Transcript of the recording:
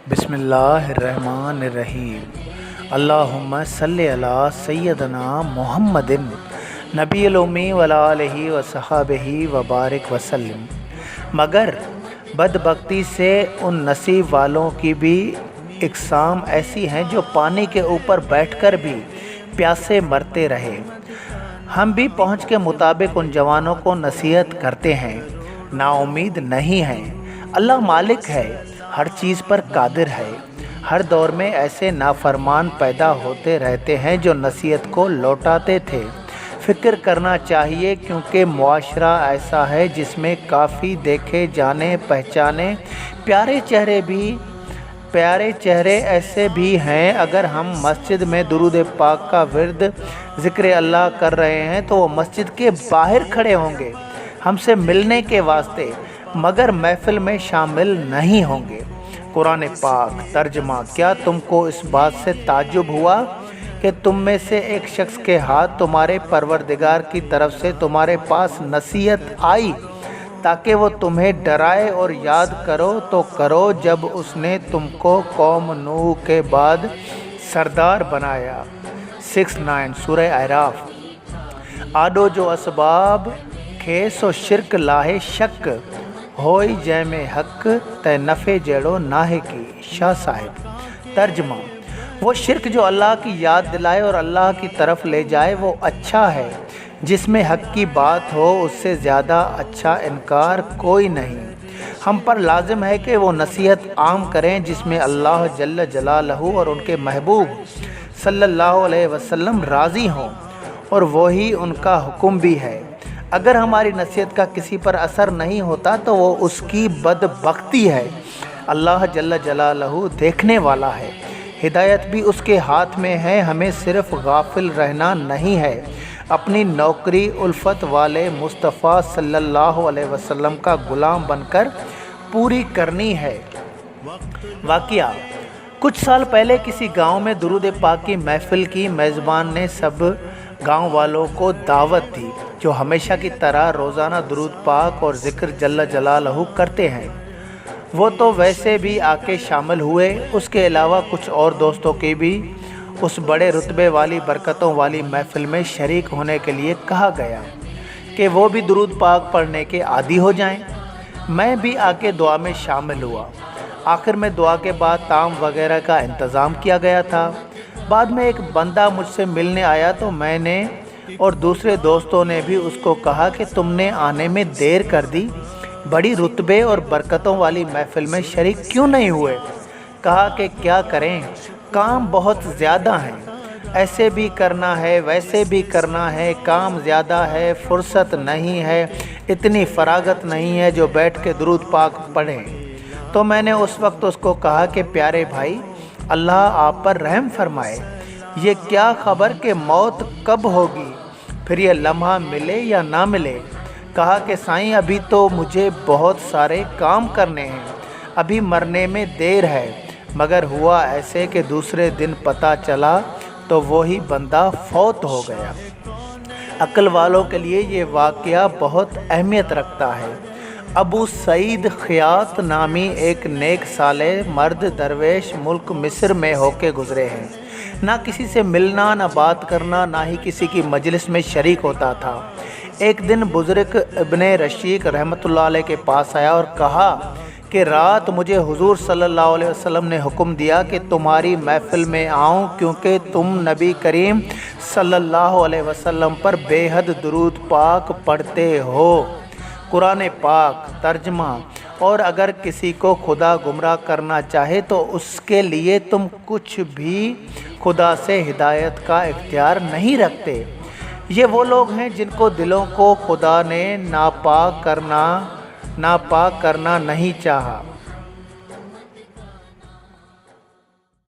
बिस्मिल्लाहिर्रहमानिर्रहीम। अल्लाहुम्मा सल्लि अला सय्यदना मुहम्मदिन नबील उम्मी वला आलिहि व सहाबिहि व बारिक वसल्लम। मगर बदबख्ती से उन नसीब वालों की भी इकसाम ऐसी हैं जो पानी के ऊपर बैठकर भी प्यासे मरते रहे। हम भी पहुँच के मुताबिक उन जवानों को नसीहत करते हैं, नाउम्मीद नहीं हैं। अल्लाह मालिक है, हर चीज़ पर कादिर है। हर दौर में ऐसे नाफरमान पैदा होते रहते हैं जो नसीहत को लौटाते थे। फ़िक्र करना चाहिए क्योंकि मुआशरा ऐसा है जिसमें काफ़ी देखे जाने पहचाने प्यारे चेहरे ऐसे भी हैं। अगर हम मस्जिद में दुरूद पाक का विर्द ज़िक्र अल्लाह कर रहे हैं तो वो मस्जिद के बाहर खड़े होंगे हमसे मिलने के वास्ते, मगर महफिल में शामिल नहीं होंगे। कुरान पाक तर्जमा। क्या तुमको इस बात से ताज्जुब हुआ कि तुम में से एक शख्स के हाथ तुम्हारे परवरदिगार की तरफ से तुम्हारे पास नसीहत आई ताकि वो तुम्हें डराए, और याद करो तो करो जब उसने तुमको कौम नूह के बाद सरदार बनाया। 6-9 सूरह आराफ। आडो जो असबाब खे सो शिरक लाहे शक होई जैमे हक ते नफ़े जड़ो नाहे की। शाह साहिब। तर्जमा। वो शिरक जो अल्लाह की याद दिलाए और अल्लाह की तरफ ले जाए वो अच्छा है। जिसमें हक की बात हो उससे ज़्यादा अच्छा इनकार कोई नहीं। हम पर लाजिम है कि वो नसीहत आम करें जिसमें अल्लाह जल्ल जलालहू और उनके महबूब सल्लल्लाहु अलैहि वसल्लम राज़ी हों, और वही उनका हुक्म भी है। अगर हमारी नसीहत का किसी पर असर नहीं होता तो वो उसकी बदबख्ती है। अल्लाह जल्ल जलालहू देखने वाला है, हिदायत भी उसके हाथ में है। हमें सिर्फ गाफिल रहना नहीं है, अपनी नौकरी उल्फत वाले मुस्तफ़ा सल्लल्लाहु अलैहि वसल्लम का गुलाम बनकर पूरी करनी है। वाक़िया। कुछ साल पहले किसी गांव में दुरूद पाक की महफिल की मेज़बान ने सब गांव वालों को दावत दी जो हमेशा की तरह रोज़ाना दुरूद पाक और ज़िक्र जल्ल जलालहू करते हैं। वो तो वैसे भी आके शामिल हुए, उसके अलावा कुछ और दोस्तों के भी उस बड़े रुतबे वाली बरकतों वाली महफिल में शरीक होने के लिए कहा गया कि वो भी दुरूद पाक पढ़ने के आदी हो जाएं। मैं भी आके दुआ में शामिल हुआ। आखिर में दुआ के बाद ताम वगैरह का इंतज़ाम किया गया था। बाद में एक बंदा मुझसे मिलने आया तो मैंने और दूसरे दोस्तों ने भी उसको कहा कि तुमने आने में देर कर दी, बड़ी रुतबे और बरकतों वाली महफिल में शरीक क्यों नहीं हुए? कहा कि क्या करें, काम बहुत ज़्यादा हैं, ऐसे भी करना है वैसे भी करना है, काम ज़्यादा है, फुर्सत नहीं है, इतनी फरागत नहीं है जो बैठ के दुरूद पाक पढ़ें। तो मैंने उस वक्त उसको कहा कि प्यारे भाई, अल्लाह आप पर रहम फरमाए। ये क्या खबर कि मौत कब होगी, फिर ये लम्हा मिले या ना मिले। कहा कि साईं अभी तो मुझे बहुत सारे काम करने हैं, अभी मरने में देर है। मगर हुआ ऐसे कि दूसरे दिन पता चला तो वही बंदा फौत हो गया। अक्ल वालों के लिए ये वाक़या बहुत अहमियत रखता है। अबू सईद ख़ियात नामी एक नेक साले मर्द दरवेश मुल्क मिस्र में होके गुज़रे हैं। ना किसी से मिलना, ना बात करना, ना ही किसी की मजलिस में शरीक होता था। एक दिन बुज़ुर्ग इब्ने रशीक रहमतुल्लाह अलैह के पास आया और कहा कि रात मुझे हुजूर सल्लल्लाहु अलैहि वसल्लम ने हुक्म दिया कि तुम्हारी महफिल में आऊँ क्योंकि तुम नबी करीम सल्लल्लाहु अलैहि वसल्लम पर बेहद दुरूद पाक पढ़ते हो। कुरान पाक तर्जमा। और अगर किसी को खुदा गुमराह करना चाहे तो उसके लिए तुम कुछ भी खुदा से हिदायत का इख्तियार नहीं रखते। ये वो लोग हैं जिनको दिलों को खुदा ने नापाक करना नहीं चाहा।